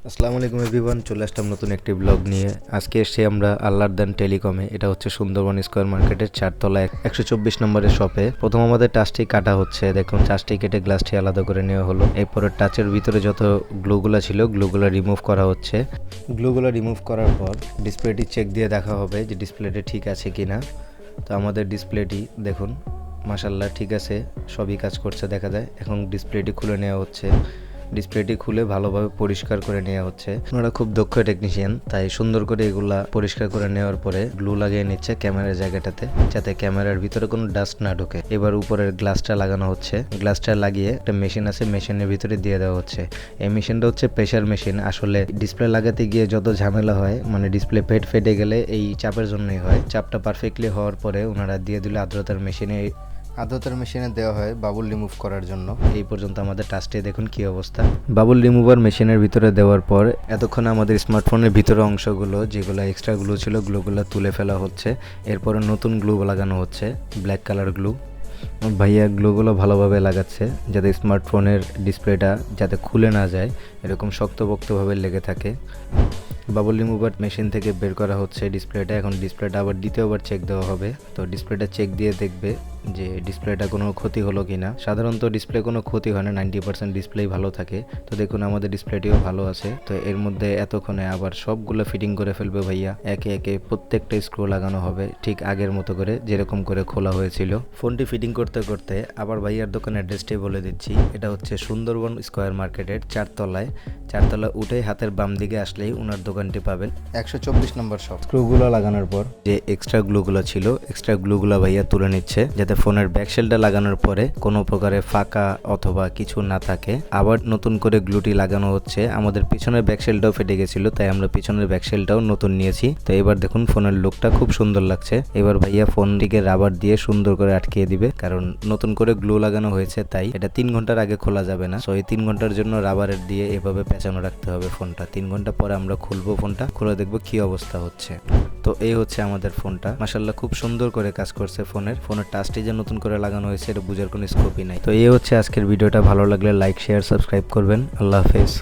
আসসালামু আলাইকুম এভরিওয়ান, চলে আসলাম নতুন একটি ব্লগ নিয়ে। আজকে এসে আমরা আল্লাহদান টেলিকমে, এটা হচ্ছে সুন্দরবন স্কোয়ার মার্কেটের 4 তলায় 124 নম্বরের শপে। প্রথম আমাদের টাচটি কাটা হচ্ছে, দেখুন টাচটি কেটে গ্লাসটি আলাদা করে নেওয়া হলো। এরপরে টাচের ভিতরে যত গ্লুগুলো ছিল গ্লুগুলো রিমুভ করা হচ্ছে। গ্লুগুলো রিমুভ করার পর ডিসপ্লেটি চেক দিয়ে দেখা হবে যে ডিসপ্লেটি ঠিক আছে কিনা। তো আমাদের ডিসপ্লেটি দেখুন মাশাআল্লাহ ঠিক আছে, সবই কাজ করছে দেখা যায়। এখন ডিসপ্লেটি খুলে নেওয়া হচ্ছে, ডিসপ্লেটি খুলে ভালোভাবে পরিষ্কার করে নেওয়া হচ্ছে। ওনারা খুব দক্ষ টেকনিশিয়ান, তাই সুন্দর করে এগুলা পরিষ্কার করে নেওয়ার পরে গ্লু লাগিয়ে নিচ্ছে ক্যামেরার জায়গাটাতে, যাতে ক্যামেরার ভিতরে কোনো ডাস্ট না ঢোকে। এবার উপরের গ্লাসটা লাগানো হচ্ছে, গ্লাসটা লাগিয়ে একটা মেশিন আছে, মেশিনের ভিতরে দিয়ে দেওয়া হচ্ছে। এই মেশিনটা হচ্ছে প্রেশার মেশিন। আসলে ডিসপ্লে লাগাতে গিয়ে যত ঝামেলা হয়, মানে ডিসপ্লে ফেটে গেলে এই চাপের জন্যই হয়। চাপটা পারফেক্টলি হওয়ার পরে ওনারা দিয়ে দিলে আর্দ্রতার মেশিনে দেওয়া হয় বাবুল রিমুভ করার জন্য। এই পর্যন্ত আমাদের টাচটে দেখুন কি অবস্থা। বাবুল রিমুভার মেশিনের ভিতরে দেওয়ার পর এতক্ষণ আমাদের স্মার্টফোনের ভিতরে অংশগুলো যেগুলো এক্সট্রা গ্লু ছিল গ্লুগুলো তুলে ফেলা হচ্ছে। এরপরে নতুন গ্লু লাগানো হচ্ছে, ব্ল্যাক কালার গ্লু। ভাইয়া গ্লুগুলো ভালোভাবে লাগাচ্ছে যাতে স্মার্টফোনের ডিসপ্লেটা যাতে খুলে না যায়, এরকম শক্তপোক্তভাবে লেগে থাকে। বাবল রিমুভার মেশিন থেকে বের করা হচ্ছে ডিসপ্লেটা। এখন ডিসপ্লেটা আবার দ্বিতীয়বার চেক দেওয়া হবে। তো ডিসপ্লেটা চেক দিয়ে দেখবে যে ডিসপ্লেটা কোনো ক্ষতি হলো কিনা। সাধারণত ডিসপ্লে কোনো ক্ষতি হয় না, 90% ডিসপ্লেই ভালো থাকে। তো দেখুন আমাদের ডিসপ্লেটিও ভালো আছে। তো এর মধ্যে এতক্ষণে আবার সবগুলো ফিটিং করে ফেলবে ভাইয়া, একে একে প্রত্যেকটা স্ক্রু লাগানো হবে ঠিক আগের মতো করে, যেরকম করে খোলা হয়েছিল। ফোনটি ফিটিং করতে করতে আবার ভাইয়ার দোকানের অ্যাড্রেসটাই বলে দিচ্ছি। এটা হচ্ছে সুন্দরবন স্কোয়ার মার্কেটের 4 তলায় উঠেই হাতের বাম দিকে আসলেই ওনার দোকানটি পাবেন, 124 নম্বর শপ। স্ক্রুগুলো লাগানোর পর যে এক্সট্রা গ্লুগুলো ছিল, এক্সট্রা গ্লুগুলো ভাইয়া তুলে নিচ্ছে যাতে ফোনের ব্যাকশেলটা লাগানোর পরে কোনো প্রকারের ফাঁকা অথবা কিছু না থাকে। আবার নতুন করে গ্লুটি লাগানো হচ্ছে। আমাদের পিছনের ব্যাকশেলটাও ফেটে গেছিল, তাই আমরা পিছনের ব্যাকশেলটাও নতুন নিয়েছি। তো এবার দেখুন ফোনের লুকটা খুব সুন্দর লাগছে। এবার ভাইয়া ফোনটিকে রাবার দিয়ে সুন্দর করে আটকিয়ে দিবে, কারণ নতুন করে গ্লু লাগানো হয়েছে, তাই এটা 3 ঘন্টার আগে খোলা যাবে না। সো এই 3 ঘন্টার জন্য রাবারের দিয়ে এভাবে পেঁচানো রাখতে হবে ফোনটা। 3 ঘন্টা পরে আমরা খুলবো ফোনটা, খুলে দেখবো কি অবস্থা হচ্ছে। তো এই হচ্ছে আমাদের ফোনটা, মাশাআল্লাহ খুব সুন্দর করে কাজ করছে। ফোনের টাচটি যে নতুন করে লাগানো হয়েছে এটা বোঝার কোনো স্কোপই নাই। তো এই হচ্ছে আজকের ভিডিওটা, ভালো লাগলে লাইক শেয়ার সাবস্ক্রাইব করবেন। আল্লাহ হাফেজ।